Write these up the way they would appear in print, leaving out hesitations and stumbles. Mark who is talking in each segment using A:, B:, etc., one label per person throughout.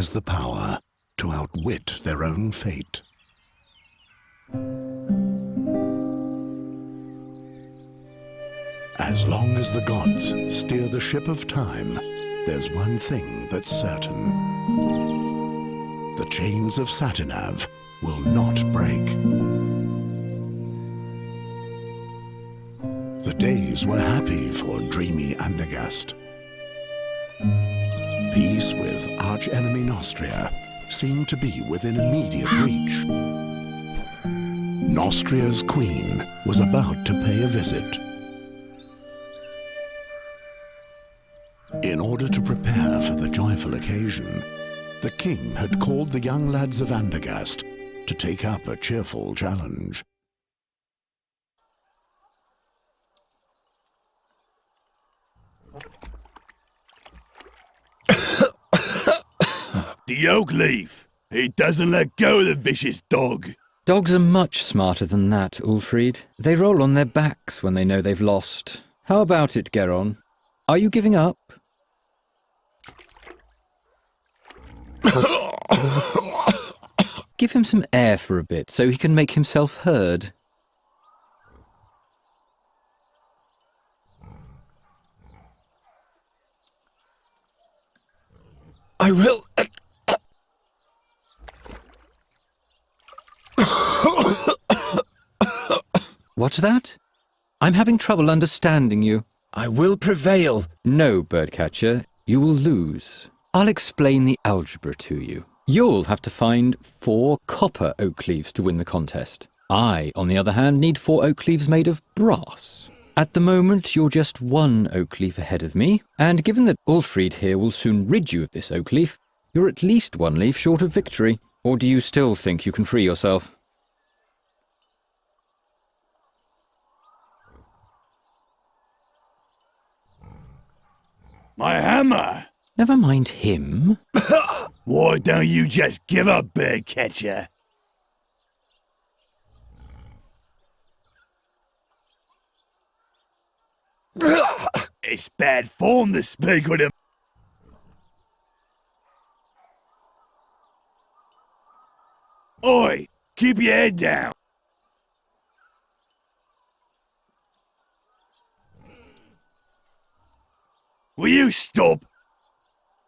A: has the power to outwit their own fate. As long as the gods steer the ship of time, there's one thing that's certain. The chains of Satinav will not break. The days were happy for dreamy Andergast. Peace with arch-enemy Nostria seemed to be within immediate reach. Nostria's queen was about to pay a visit. In order to prepare for the joyful occasion, the king had called the young lads of Andergast to take up a cheerful challenge.
B: The oak leaf! He doesn't let go, the vicious dog!
C: Dogs are much smarter than that, Ulfried. They roll on their backs when they know they've lost. How about it, Geron? Are you giving up? Give him some air for a bit so he can make himself heard.
D: I will...
C: What's that? I'm having trouble understanding you.
D: I will prevail.
C: No, Birdcatcher, you will lose. I'll explain the algebra to you. You'll have to find 4 copper oak leaves to win the contest. I, on the other hand, need 4 oak leaves made of brass. At the moment, you're just 1 oak leaf ahead of me, and given that Ulfried here will soon rid you of this oak leaf, you're at least 1 leaf short of victory. Or do you still think you can free yourself?
B: My hammer!
C: Never mind him.
B: Why don't you just give up, Birdcatcher? It's bad form to speak with him. Oi, keep your head down. Will you stop?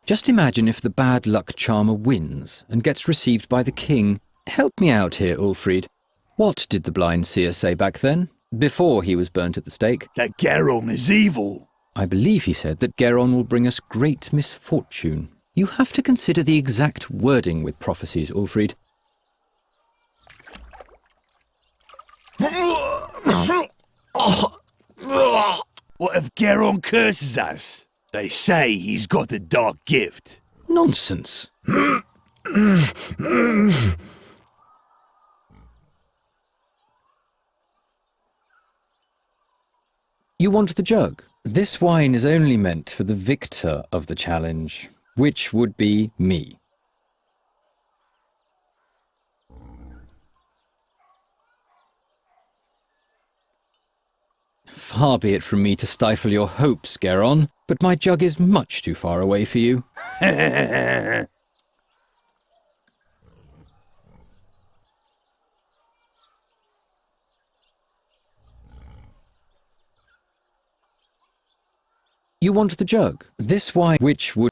C: Just imagine if the bad luck charmer wins and gets received by the king. Help me out here, Ulfried. What did the blind seer say back then, before he was burnt at the stake?
B: That Geron is evil.
C: I believe he said that Geron will bring us great misfortune. You have to consider the exact wording with prophecies, Ulfried.
B: What if Geron curses us? They say he's got a dark gift.
C: Nonsense. You want the jug? This wine is only meant for the victor of the challenge, which would be me. Far be it from me to stifle your hopes, Geron, but my jug is much too far away for you. You want the jug? This wine, which would...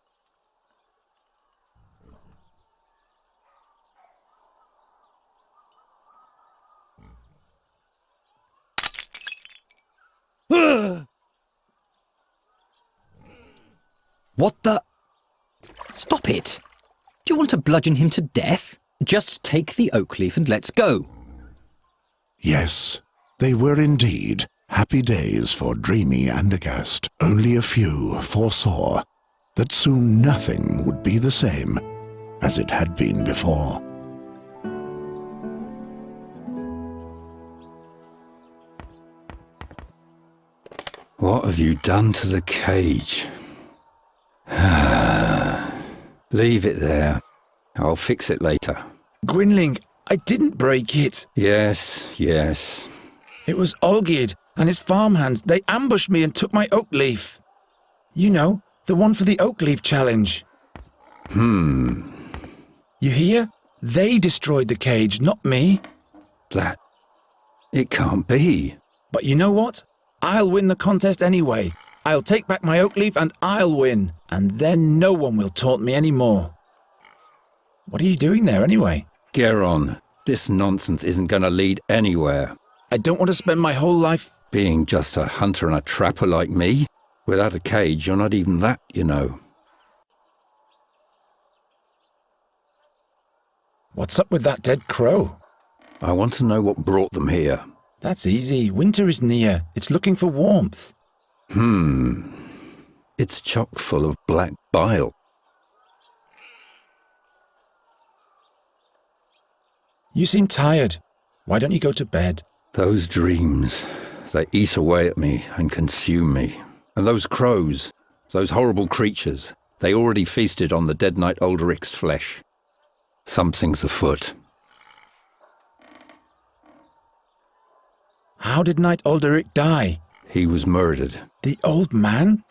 C: What the... Stop it! Do you want to bludgeon him to death? Just take the oak leaf and let's go.
A: Yes, they were indeed happy days for dreamy Andergast. Only a few foresaw that soon nothing would be the same as it had been before.
E: What have you done to the cage? Leave it there. I'll fix it later.
D: Gwynling, I didn't break it.
E: Yes, yes.
D: It was Olgierd and his farmhands. They ambushed me and took my oak leaf. You know, the one for the oak leaf challenge. You hear? They destroyed the cage, not me.
E: That... It can't be.
D: But you know what? I'll win the contest anyway. I'll take back my oak leaf and I'll win. And then no one will taunt me anymore. What are you doing there anyway?
E: Geron, this nonsense isn't going to lead anywhere.
D: I don't want to spend my whole life...
E: Being just a hunter and a trapper like me? Without a cage, you're not even that, you know.
D: What's up with that dead crow?
E: I want to know what brought them here.
D: That's easy. Winter is near. It's looking for warmth.
E: It's chock full of black bile.
D: You seem tired. Why don't you go to bed?
E: Those dreams, they eat away at me and consume me. And those crows, those horrible creatures, they already feasted on the dead knight Ulderic's flesh. Something's afoot.
D: How did Knight Ulderic die?
E: He was murdered.
D: The old man?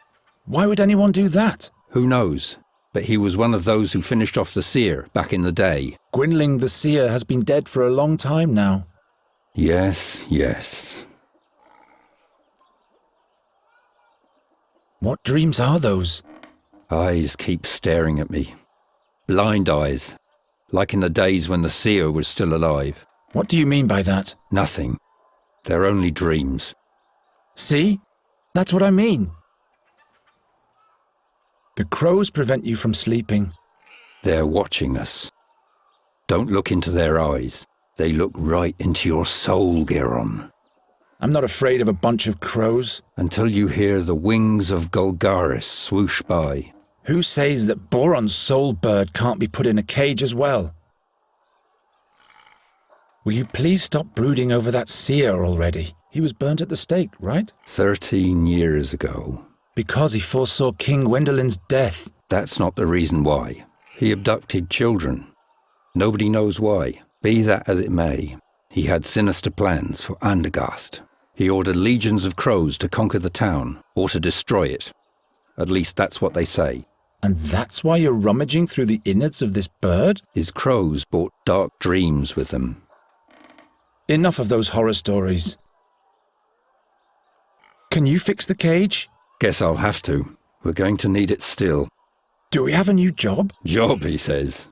D: Why would anyone do that?
E: Who knows? But he was one of those who finished off the seer back in the day.
D: Gwynling the seer has been dead for a long time now.
E: Yes, yes.
D: What dreams are those?
E: Eyes keep staring at me. Blind eyes. Like in the days when the seer was still alive.
D: What do you mean by that?
E: Nothing. They're only dreams.
D: See? That's what I mean. The crows prevent you from sleeping.
E: They're watching us. Don't look into their eyes. They look right into your soul, Geron.
D: I'm not afraid of a bunch of crows.
E: Until you hear the wings of Golgaris swoosh by.
D: Who says that Boron's soul bird can't be put in a cage as well? Will you please stop brooding over that seer already? He was burnt at the stake, right?
E: 13 years ago.
D: Because he foresaw King Gwendolen's death.
E: That's not the reason why. He abducted children. Nobody knows why. Be that as it may, he had sinister plans for Andergast. He ordered legions of crows to conquer the town, or to destroy it. At least that's what they say.
D: And that's why you're rummaging through the innards of this bird?
E: His crows brought dark dreams with them.
D: Enough of those horror stories. Can you fix the cage?
E: Guess I'll have to. We're going to need it still.
D: Do we have a new job?
E: Job, he says.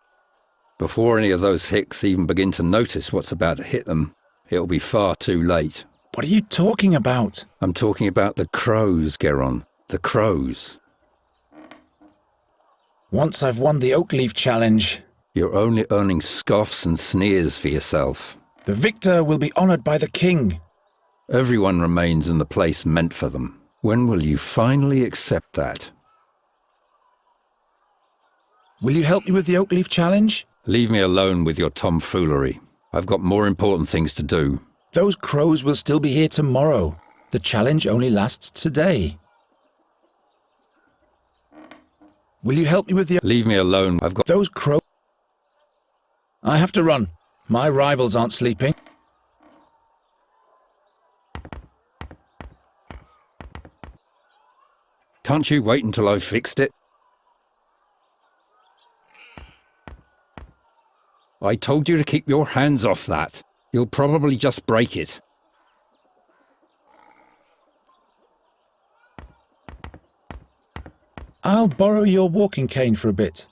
E: Before any of those hicks even begin to notice what's about to hit them, it'll be far too late.
D: What are you talking about?
E: I'm talking about the crows, Geron. The crows.
D: Once I've won the Oakleaf Challenge,
E: You're only earning scoffs and sneers for yourself.
D: the victor will be honored by the king.
E: Everyone remains in the place meant for them. When will you finally accept that?
D: Will you help me with the Oakleaf Challenge?
E: Leave me alone with your tomfoolery. I've got more important things to do.
D: Those crows will still be here tomorrow. The challenge only lasts today. Will you help me with the...
E: Leave me alone. I've got...
D: Those crows... I have to run. My rivals aren't sleeping.
E: Can't you wait until I've fixed it? I told you to keep your hands off that. You'll probably just break it.
D: I'll borrow your walking cane for a bit.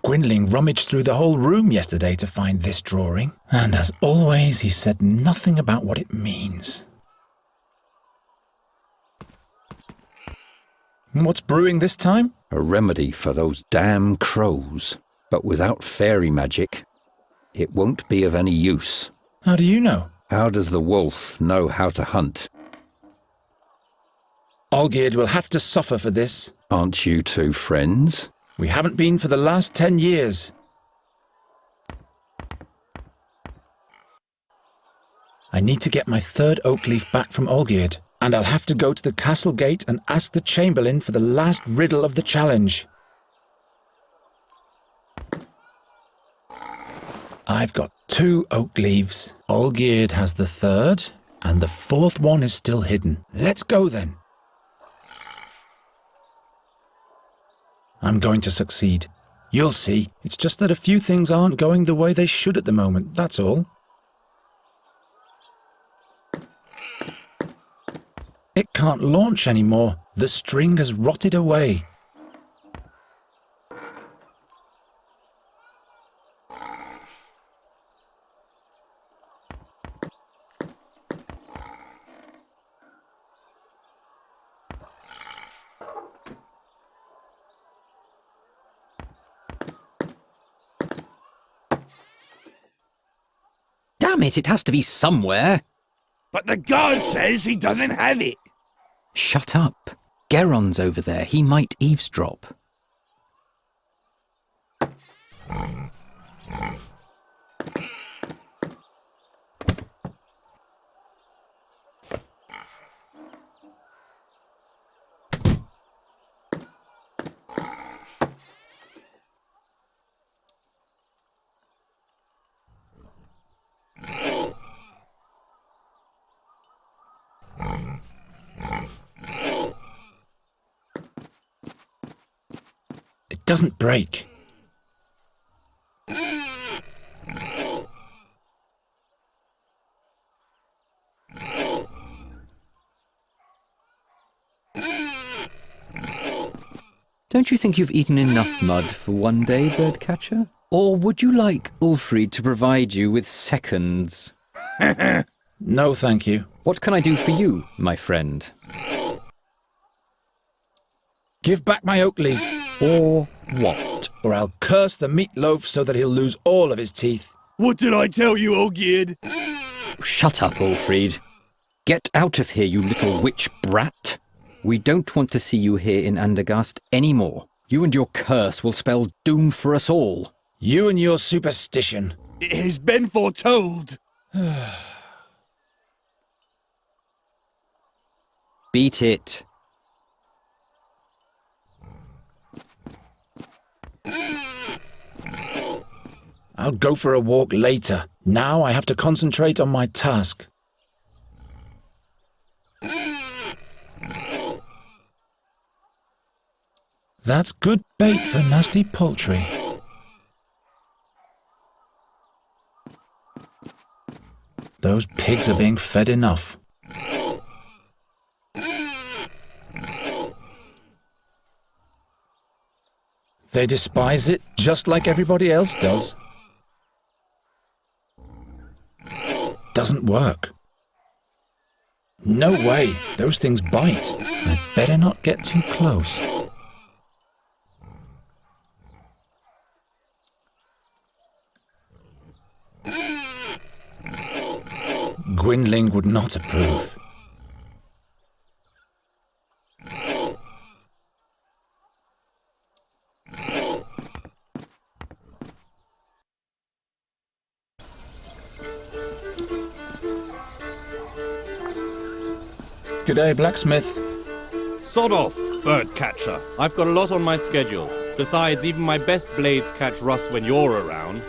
D: Gwynling rummaged through the whole room yesterday to find this drawing, and as always, he said nothing about what it means. What's brewing this time?
E: A remedy for those damn crows. But without fairy magic, it won't be of any use.
D: How do you know?
E: How does the wolf know how to hunt?
D: Olgierd will have to suffer for this.
E: Aren't you two friends?
D: We haven't been for the last 10 years. I need to get my third oak leaf back from Olgierd, and I'll have to go to the castle gate and ask the chamberlain for the last riddle of the challenge. I've got 2 oak leaves. Olgierd has the third, and the fourth one is still hidden. Let's go then. I'm going to succeed. You'll see. It's just that a few things aren't going the way they should at the moment, that's all. It can't launch anymore. The string has rotted away.
C: Damn it, it has to be somewhere.
B: But the guard says he doesn't have it.
C: Shut up. Geron's over there. He might eavesdrop.
D: It doesn't break.
C: Don't you think you've eaten enough mud for one day, birdcatcher? Or would you like Ulfried to provide you with seconds?
D: No, thank you.
C: What can I do for you, my friend?
D: Give back my oak leaf,
C: Or what?
D: or I'll curse the meatloaf so that he'll lose all of his teeth.
B: What did I tell you, old gid?
C: Shut up, Ulfried. Get out of here, you little witch brat. We don't want to see you here in Andergast anymore. You and your curse will spell doom for us all.
D: You and your superstition.
B: It has been foretold.
C: Beat it.
D: I'll go for a walk later. Now I have to concentrate on my task. That's good bait for nasty poultry. Those pigs are being fed enough. They despise it just like everybody else does. Doesn't work. No way, those things bite. I'd better not get too close. Gwynling would not approve. G'day, blacksmith.
F: Sod off, bird catcher. I've got a lot on my schedule. Besides, even my best blades catch rust when you're around.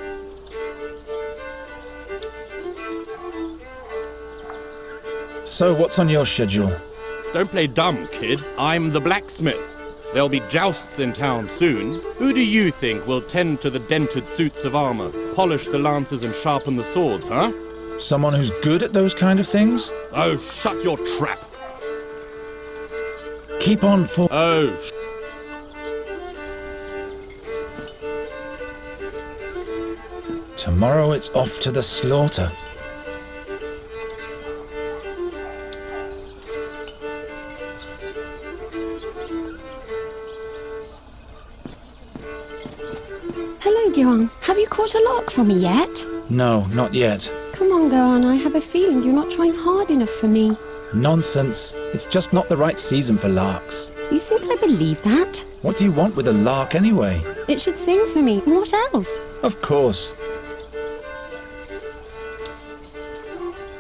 D: So, what's on your schedule?
F: Don't play dumb, kid. I'm the blacksmith. There'll be jousts in town soon. Who do you think will tend to the dented suits of armor, polish the lances and sharpen the swords, huh?
D: Someone who's good at those kind of things?
F: Oh, shut your trap.
D: Keep on for...
F: Oh,
D: Tomorrow it's off to the slaughter.
G: Hello, Geron. Have you caught a lark for me yet?
D: No, not yet.
G: Come on, Geron. I have a feeling you're not trying hard enough for me.
D: Nonsense. It's just not the right season for larks.
G: You think I believe that?
D: What do you want with a lark anyway?
G: It should sing for me. What else?
D: Of course.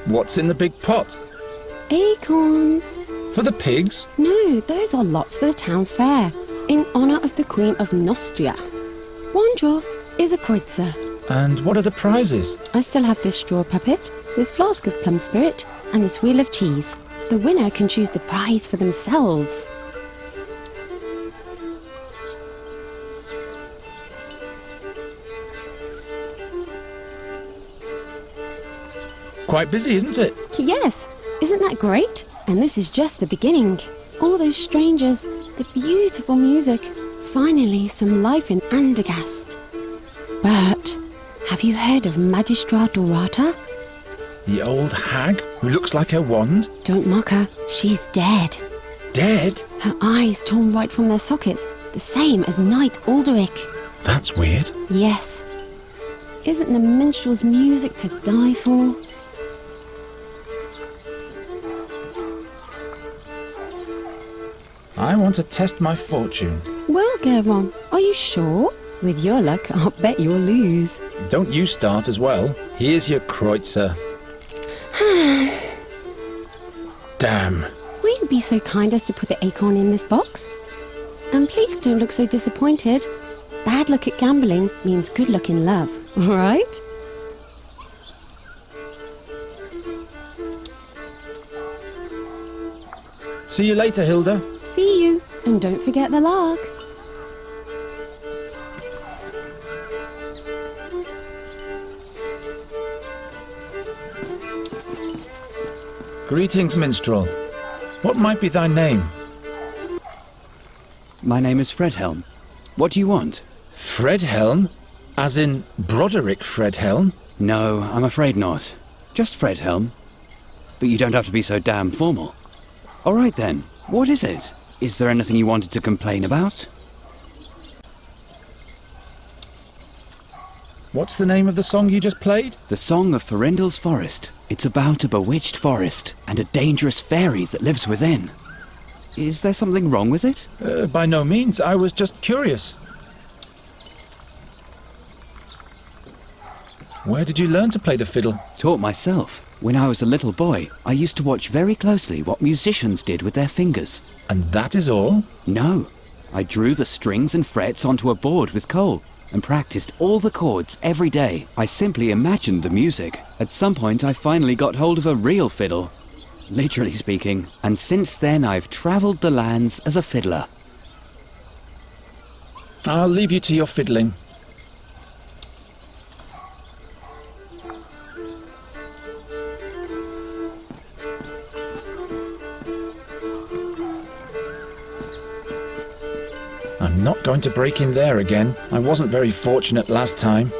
D: What's in the big pot?
G: Acorns.
D: For the pigs?
G: No, those are lots for the town fair, in honour of the Queen of Nostria. One draw is a kreutzer.
D: And what are the prizes?
G: I still have this straw puppet, this flask of plum spirit, and this wheel of cheese. The winner can choose the prize for themselves.
D: quite busy, isn't it?
G: Yes, isn't that great? And this is just the beginning. All those strangers, the beautiful music, finally some life in Andergast. But have you heard of Magistra Dorata?
D: The old hag who looks like her wand?
G: Don't mock her, she's dead.
D: Dead?
G: Her eyes torn right from their sockets, the same as Knight Alderic.
D: That's weird.
G: Yes. Isn't the minstrel's music to die for?
D: I want to test my fortune.
G: Well, Geron, are you sure? With your luck, I'll bet you'll lose.
D: Don't you start as well. Here's your kreutzer. Damn.
G: Will you be so kind as to put the acorn in this box? And please don't look so disappointed. Bad luck at gambling means good luck in love, all right?
D: See you later, Hilda.
G: See you, and don't forget the lark.
D: Greetings, minstrel. What might be thy name?
H: My name is Fredhelm. What do you want?
D: Fredhelm? As in Broderick Fredhelm?
H: No, I'm afraid not. Just Fredhelm. But you don't have to be so damn formal. All right then, what is it? Is there anything you wanted to complain about?
D: What's the name of the song you just played?
H: The Song of Farindel's Forest. It's about a bewitched forest and a dangerous fairy that lives within. Is there something wrong with it?
D: By no means. I was just curious. Where did you learn to play the fiddle?
H: Taught myself. When I was a little boy, I used to watch very closely what musicians did with their fingers.
D: And that is all?
H: No. I drew the strings and frets onto a board with coal and practiced all the chords every day. I simply imagined the music. At some point, I finally got hold of a real fiddle, literally speaking, and since then I've travelled the lands as a fiddler.
D: I'll leave you to your fiddling. I'm not going to break in there again. I wasn't very fortunate last time.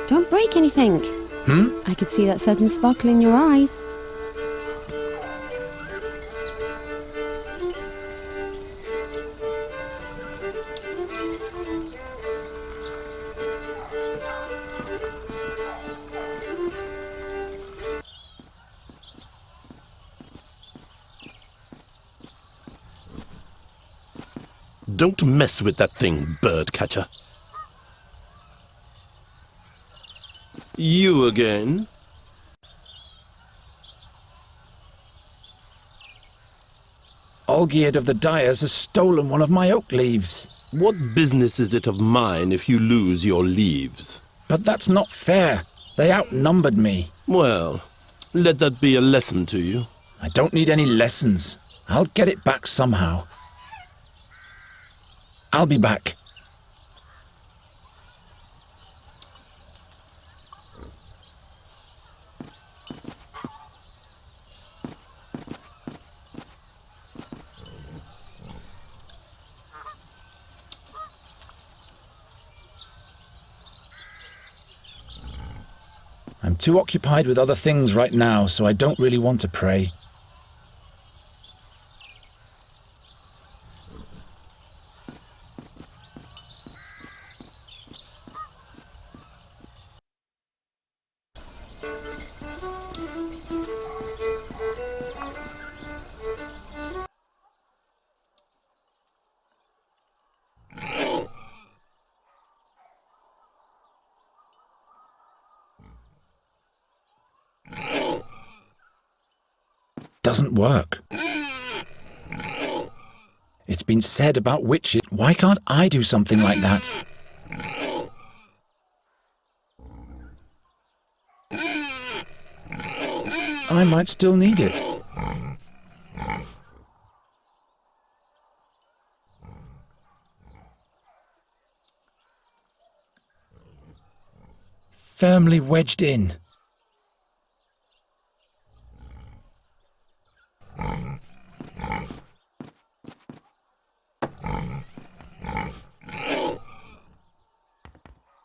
G: Don't break anything. I could see that sudden sparkle in your eyes.
I: Don't mess with that thing, bird catcher. You again?
D: Olgierd of the Dyers has stolen one of my oak leaves.
I: What business is it of mine if you lose your leaves?
D: But that's not fair. They outnumbered me.
I: Well, let that be a lesson to you.
D: I don't need any lessons. I'll get it back somehow. I'll be back. I'm too occupied with other things right now, so I don't really want to pray. doesn't work. It's been said about witches. Why can't I do something like that? I might still need it. Firmly wedged in.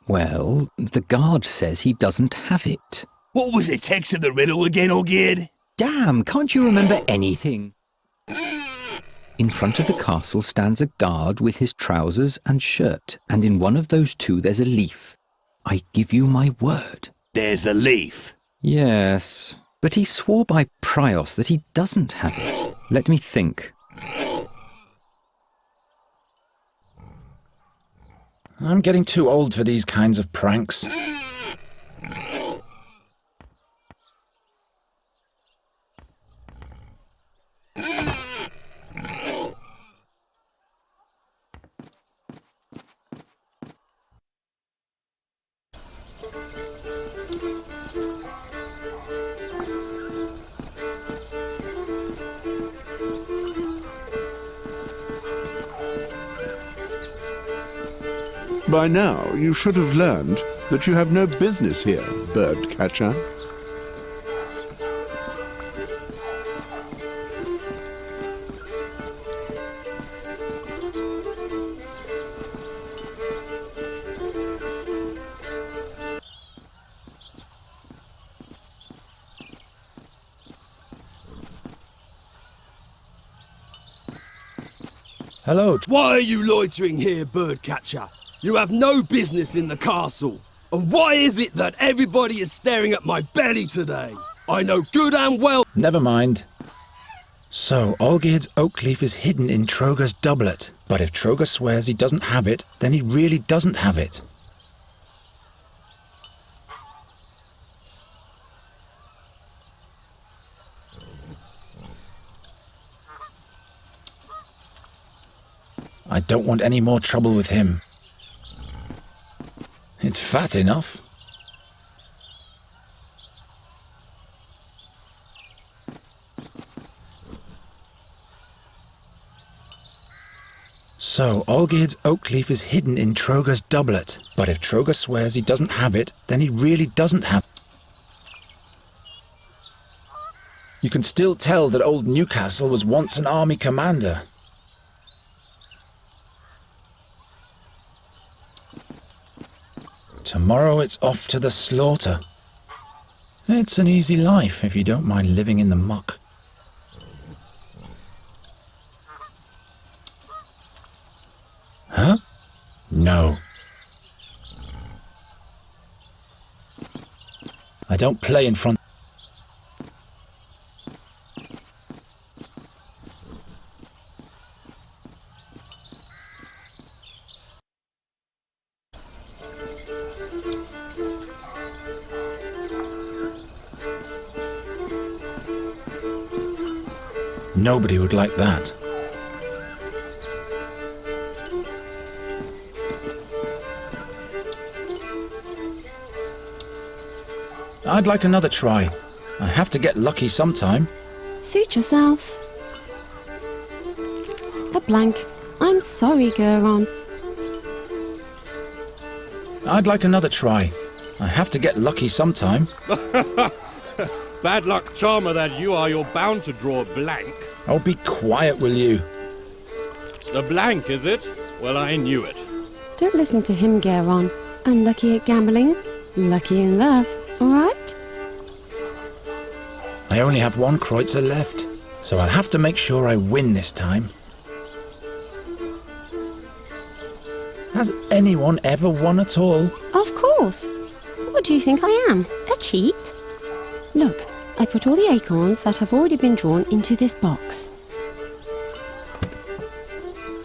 C: Well, the guard says he doesn't have it.
B: What was the text of the riddle again, Ogid?
C: Damn, can't you remember anything? In front of the castle stands a guard with his trousers and shirt, and in one of those two there's a leaf. I give you my word.
B: There's a leaf.
C: Yes, but he swore by Prios that he doesn't have it. Let me think.
D: I'm getting too old for these kinds of pranks.
A: By now, you should have learned that you have no business here, bird catcher.
D: Hello.
J: Why are you loitering here, birdcatcher? You have no business in the castle. And why is it that everybody is staring at my belly today? I know good and well.
D: Never mind. So, Olgierd's oak leaf is hidden in Troger's doublet. But if Troger swears he doesn't have it, then he really doesn't have it. I don't want any more trouble with him. It's fat enough. So, Olgierd's oak leaf is hidden in Troger's doublet. But if Troger swears he doesn't have it, then he really doesn't have it. You can still tell that old Newcastle was once an army commander. Tomorrow it's off to the slaughter. It's an easy life if you don't mind living in the muck. Huh? No. I don't play in front. Nobody would like that. I'd like another try. I have to get lucky sometime.
G: Suit yourself. A blank. I'm sorry, Geron.
D: I'd like another try. I have to get lucky sometime.
F: Bad luck charmer that you are, you're bound to draw a blank.
D: Oh, be quiet, will you?
F: The blank, is it? Well, I knew it.
G: Don't listen to him, Geron. Unlucky at gambling, lucky in love, alright?
D: I only have one kreutzer left, so I'll have to make sure I win this time. Has anyone ever won at all?
G: Of course. What do you think I am? A cheat? Look, I put all the acorns that have already been drawn into this box.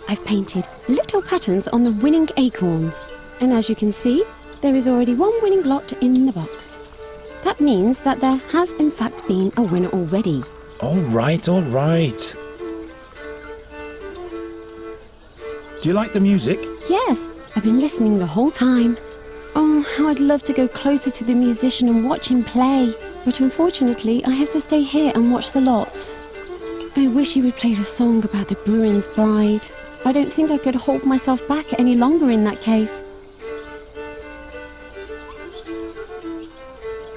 G: I've painted little patterns on the winning acorns. And as you can see, there is already one winning lot in the box. That means that there has in fact been a winner already.
D: All right, all right. Do you like the music?
G: Yes, I've been listening the whole time. Oh, how I'd love to go closer to the musician and watch him play. But unfortunately, I have to stay here and watch the lots. I wish he would play the song about the Bruin's bride. I don't think I could hold myself back any longer in that case.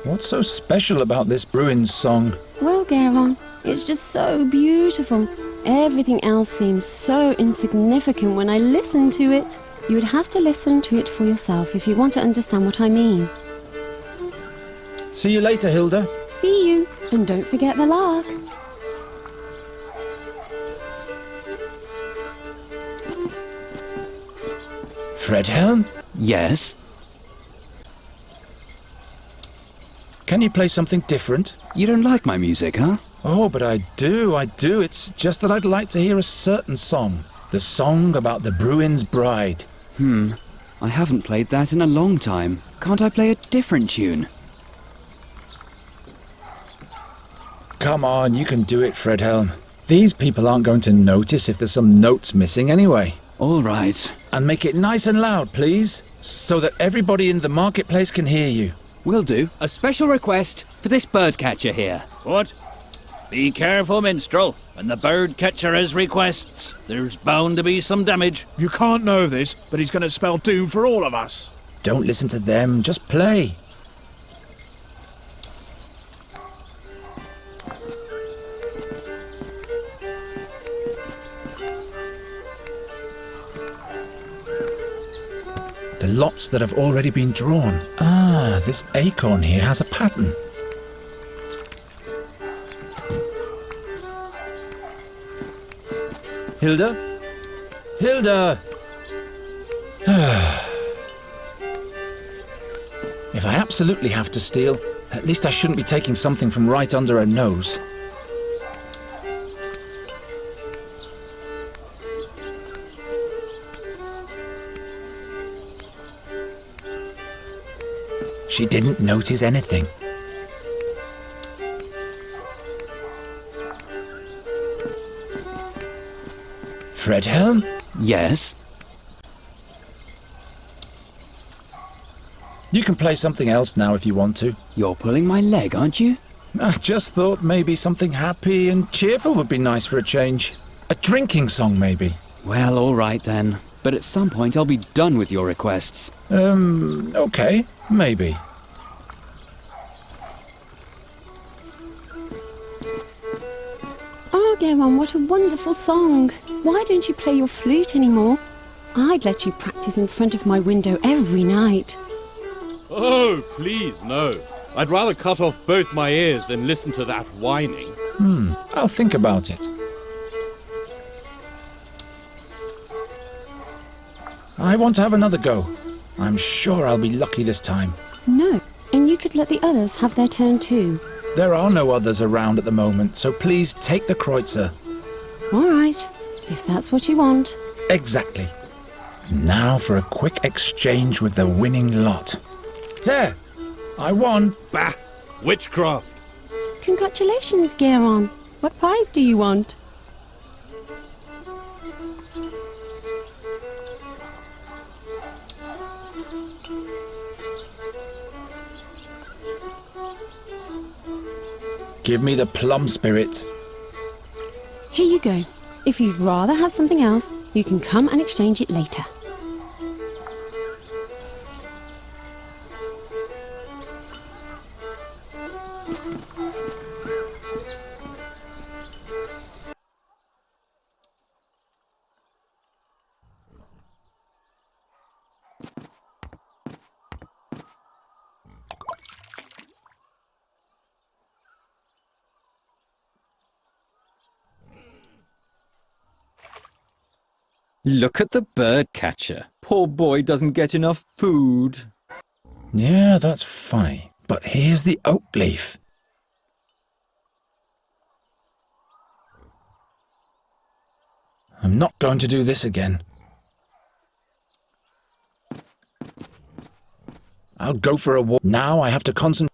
D: What's so special about this Bruin's song?
G: Well, Garon, it's just so beautiful. Everything else seems so insignificant when I listen to it. You would have to listen to it for yourself if you want to understand what I mean.
D: See you later, Hilda.
G: See you, and don't forget the lark.
D: Fredhelm?
H: Yes?
D: Can you play something different?
H: You don't like my music, huh?
D: Oh, but I do. It's just that I'd like to hear a certain song. The song about the Bruin's bride.
H: I haven't played that in a long time. Can't I play a different tune?
D: Come on, you can do it, Fredhelm. These people aren't going to notice if there's some notes missing anyway.
H: All right.
D: And make it nice and loud, please, so that everybody in the marketplace can hear you.
H: Will do. A special request for this birdcatcher here.
B: What? Be careful, minstrel. When the bird catcher has requests, there's bound to be some damage.
K: You can't know this, but he's going to spell doom for all of us.
D: Don't listen to them, just play. The lots that have already been drawn. Ah, this acorn here has a pattern. Hilda? Hilda! If I absolutely have to steal, at least I shouldn't be taking something from right under her nose. She didn't notice anything. Fredhelm?
H: Yes?
D: You can play something else now if you want to.
H: You're pulling my leg, aren't you?
D: I just thought maybe something happy and cheerful would be nice for a change. A drinking song, maybe.
H: Well, all right then. But at some point I'll be done with your requests.
D: Okay, maybe.
G: Oh, Garon, what a wonderful song. Why don't you play your flute anymore? I'd let you practice in front of my window every night.
F: Oh, please, no. I'd rather cut off both my ears than listen to that whining.
D: I'll think about it. I want to have another go. I'm sure I'll be lucky this time.
G: No, and you could let the others have their turn too.
D: There are no others around at the moment, so please take the kreutzer.
G: All right, if that's what you want.
D: Exactly. Now for a quick exchange with the winning lot. There! I won!
F: Bah! Witchcraft!
G: Congratulations, Garon. What prize do you want?
D: Give me the plum spirit.
G: Here you go. If you'd rather have something else, you can come and exchange it later.
C: Look at the bird catcher. Poor boy doesn't get enough food.
D: Yeah, that's funny. But here's the oak leaf. I'm not going to do this again. I'll go for a walk. Now I have to concentrate.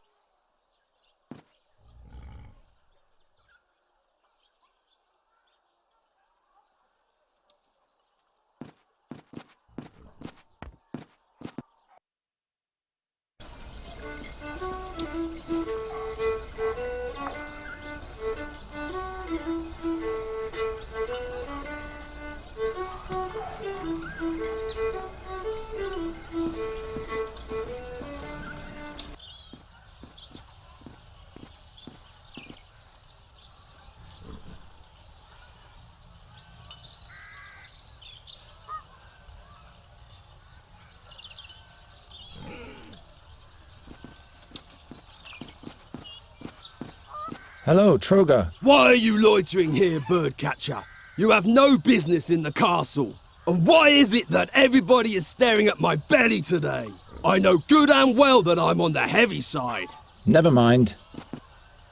D: Hello, Troga.
J: Why are you loitering here, birdcatcher? You have no business in the castle. And why is it that everybody is staring at my belly today? I know good and well that I'm on the heavy side.
D: Never mind.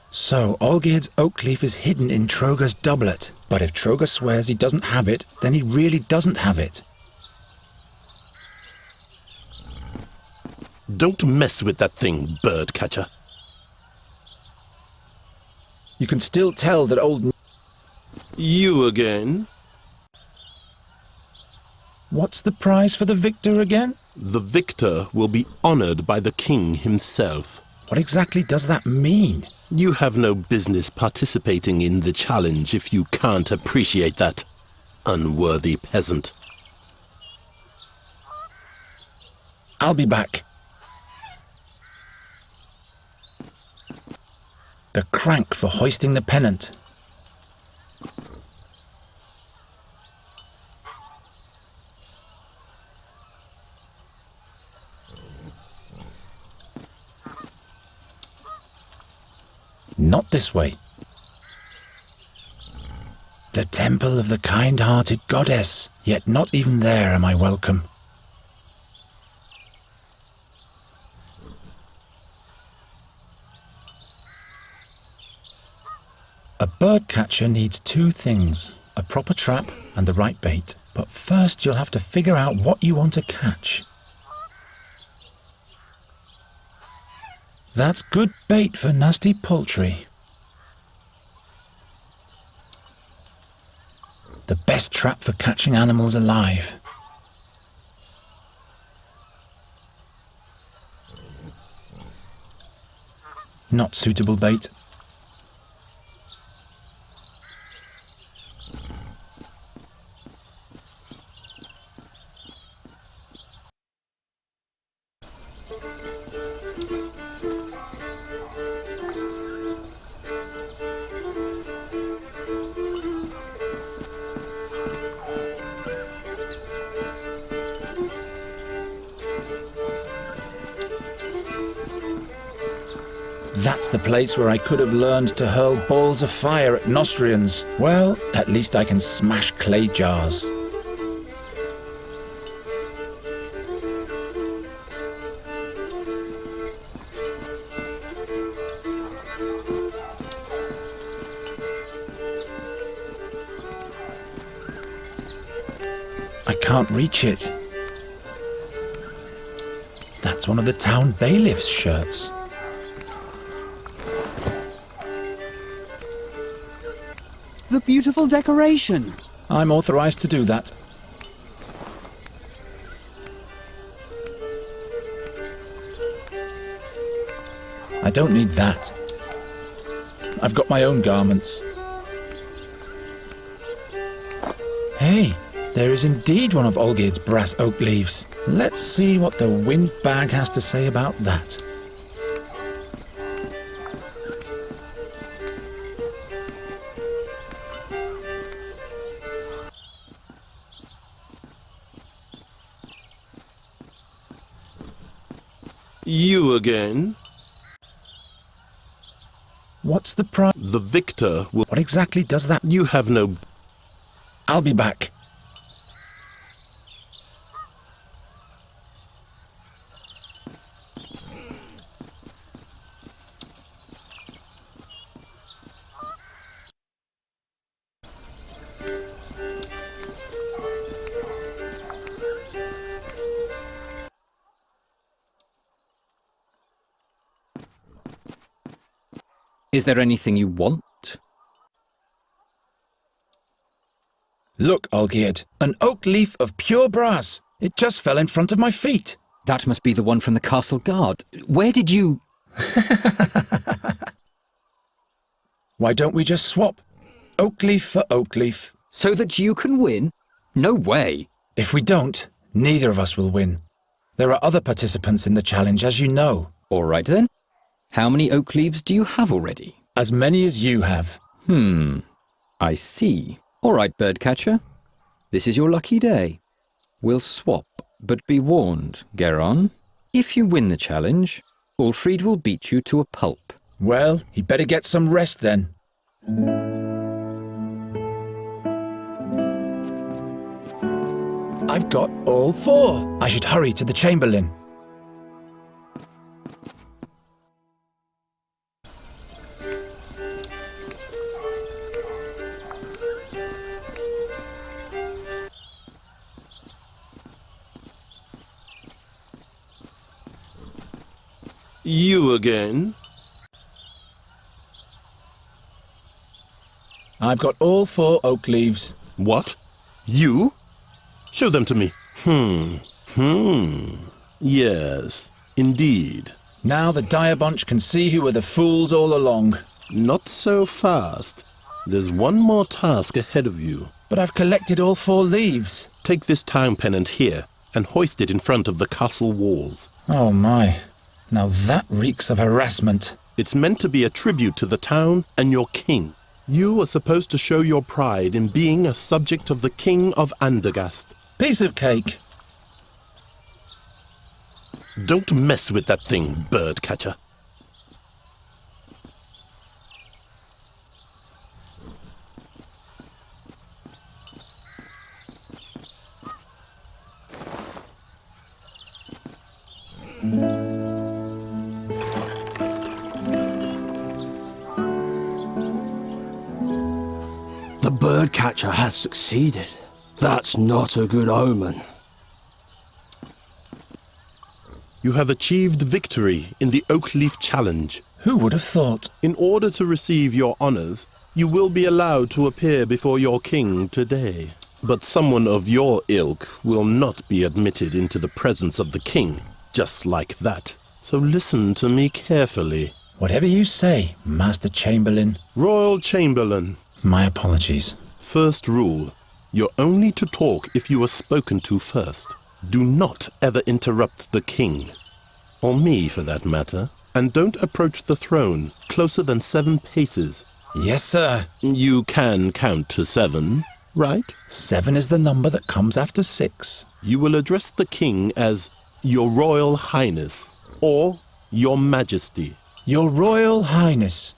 D: So, Olgierd's oak leaf is hidden in Troga's doublet. But if Troga swears he doesn't have it, then he really doesn't have it.
I: Don't mess with that thing, birdcatcher.
D: You can still tell that old...
I: You again?
D: What's the prize for the victor again?
I: The victor will be honored by the king himself.
D: What exactly does that mean?
I: You have no business participating in the challenge if you can't appreciate that, unworthy peasant.
D: I'll be back. The crank for hoisting the pennant. Not this way. The temple of the kind-hearted goddess, yet not even there am I welcome. A birdcatcher needs two things, a proper trap and the right bait. But first you'll have to figure out what you want to catch. That's good bait for nasty poultry. The best trap for catching animals alive. Not suitable bait. That's the place where I could have learned to hurl balls of fire at Nostrians. Well, at least I can smash clay jars. I can't reach it. That's one of the town bailiff's shirts.
H: The beautiful decoration.
D: I'm authorized to do that. I don't need that. I've got my own garments. Hey, there is indeed one of Olgierd's brass oak leaves. Let's see what the wind bag has to say about that.
I: You again?
D: What's the price?
I: The victor will...
D: What exactly does that...
I: You have no...
D: I'll be back.
C: Is there anything you want?
D: Look, Olgierd, an oak leaf of pure brass. It just fell in front of my feet.
C: That must be the one from the castle guard. Where did you...
D: Why don't we just swap? Oak leaf for oak leaf.
C: So that you can win? No way.
D: If we don't, neither of us will win. There are other participants in the challenge, as you know.
C: All right then. How many oak leaves do you have already?
D: As many as you have.
C: I see. All right, birdcatcher. This is your lucky day. We'll swap, but be warned, Geron. If you win the challenge, Ulfried will beat you to a pulp.
D: Well, he'd better get some rest then. I've got all 4. I should hurry to the Chamberlain.
I: You again?
D: I've got all 4 oak leaves.
I: What? You? Show them to me. Yes, indeed.
D: Now the dire bunch can see who were the fools all along.
I: Not so fast. There's one more task ahead of you.
D: But I've collected all 4 leaves.
I: Take this town pennant here and hoist it in front of the castle walls.
D: Oh my. Now that reeks of harassment.
I: It's meant to be a tribute to the town and your king. You are supposed to show your pride in being a subject of the King of Andergast.
D: Piece of cake.
I: Don't mess with that thing, bird catcher.
J: The bird catcher has succeeded. That's not a good omen.
I: You have achieved victory in the Oakleaf Challenge.
D: Who would have thought?
I: In order to receive your honors, you will be allowed to appear before your king today. But someone of your ilk will not be admitted into the presence of the king, just like that. So listen to me carefully.
D: Whatever you say, Master Chamberlain.
I: Royal Chamberlain.
D: My apologies.
I: First rule, you're only to talk if you are spoken to first. Do not ever interrupt the king, or me for that matter, and don't approach the throne closer than 7 paces.
D: Yes, sir.
I: You can count to 7, right?
D: 7 is the number that comes after 6.
I: You will address the king as Your Royal Highness, or Your Majesty.
D: Your Royal Highness.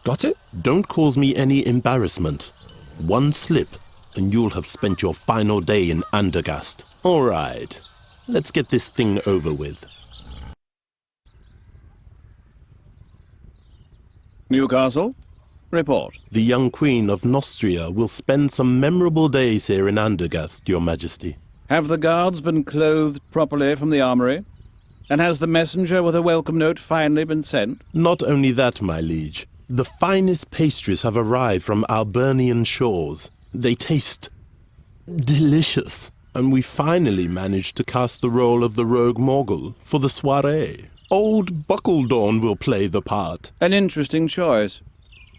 D: Got it?
I: Don't cause me any embarrassment. One slip, and you'll have spent your final day in Andergast. All right, let's get this thing over with.
B: Newcastle, report.
I: The young Queen of Nostria will spend some memorable days here in Andergast, Your Majesty.
B: Have the guards been clothed properly from the armory? And has the messenger with a welcome note finally been sent?
I: Not only that, my liege. The finest pastries have arrived from Albernian shores. They taste delicious. And we finally managed to cast the role of the rogue Morgul for the soirée. Old Buckledorn will play the part.
B: An interesting choice.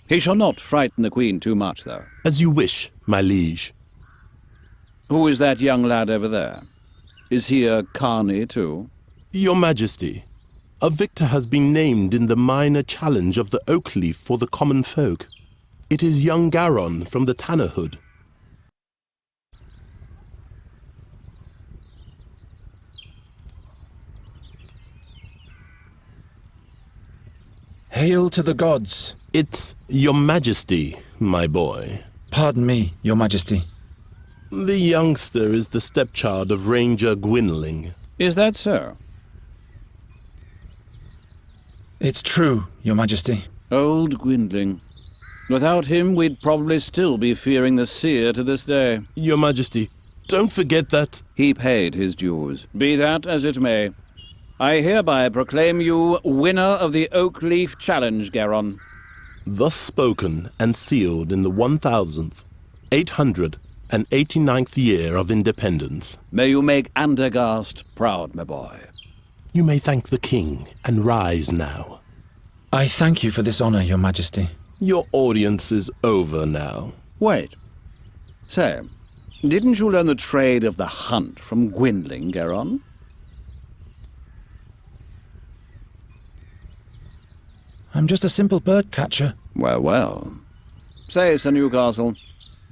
B: He shall not frighten the Queen too much, though.
I: As you wish, my liege.
B: Who is that young lad over there? Is he a carny, too?
I: Your Majesty, a victor has been named in the minor challenge of the Oakleaf for the common folk. It is young Garon from the Tannerhood.
D: Hail to the gods.
I: It's Your Majesty, my boy.
D: Pardon me, Your Majesty.
I: The youngster is the stepchild of Ranger Gwynling.
B: Is that so?
D: It's true, Your Majesty.
B: Old Gwynling. Without him, we'd probably still be fearing the seer to this day.
I: Your Majesty, don't forget that...
B: He paid his dues. Be that as it may. I hereby proclaim you winner of the Oakleaf Challenge, Garon.
I: Thus spoken and sealed in the 1,889th year of independence.
B: May you make Andergast proud, my boy.
I: You may thank the king and rise now.
D: I thank you for this honor, Your Majesty.
I: Your audience is over now.
B: Wait. Say, didn't you learn the trade of the hunt from Gwynling, Garon?
D: I'm just a simple bird catcher.
B: Well, well. Say, Sir Newcastle,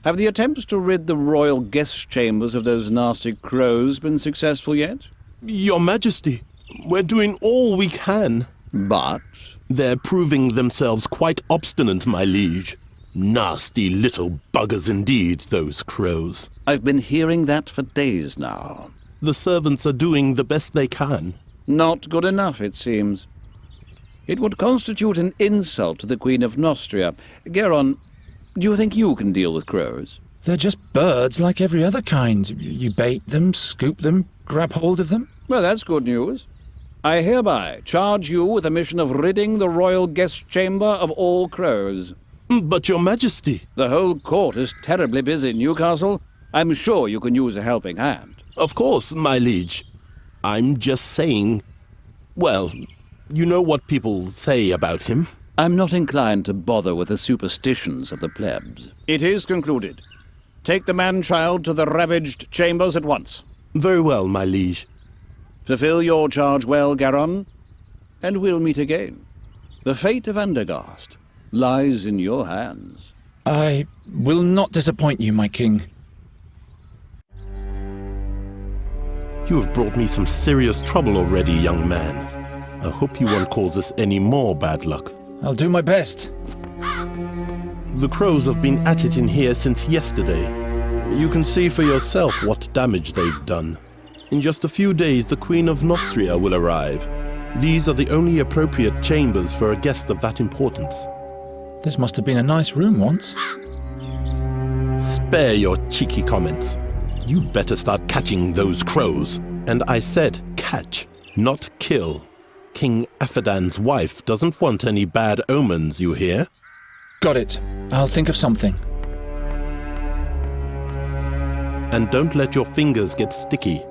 B: have the attempts to rid the royal guest chambers of those nasty crows been successful yet?
I: Your Majesty, we're doing all we can.
B: But
I: They're proving themselves quite obstinate, my liege. Nasty little buggers indeed, those crows.
B: I've been hearing that for days now.
I: The servants are doing the best they can.
B: Not good enough, it seems. It would constitute an insult to the Queen of Nostria. Garon, do you think you can deal with crows?
D: They're just birds like every other kind. You bait them, scoop them, grab hold of them.
B: Well, that's good news. I hereby charge you with the mission of ridding the royal guest chamber of all crows.
I: But your majesty...
B: The whole court is terribly busy, Newcastle. I'm sure you can use a helping hand.
I: Of course, my liege. I'm just saying... Well, you know what people say about him.
B: I'm not inclined to bother with the superstitions of the plebs. It is concluded. Take the man-child to the ravaged chambers at once.
I: Very well, my liege.
B: Fulfill your charge well, Garon, and we'll meet again. The fate of Andergast lies in your hands.
D: I will not disappoint you, my king.
I: You have brought me some serious trouble already, young man. I hope you won't cause us any more bad luck.
D: I'll do my best.
I: The crows have been at it in here since yesterday. You can see for yourself what damage they've done. In just a few days, the Queen of Nostria will arrive. These are the only appropriate chambers for a guest of that importance.
D: This must have been a nice room once.
I: Spare your cheeky comments. You'd better start catching those crows. And I said catch, not kill. King Aphadan's wife doesn't want any bad omens, you hear?
D: Got it. I'll think of something.
I: And don't let your fingers get sticky.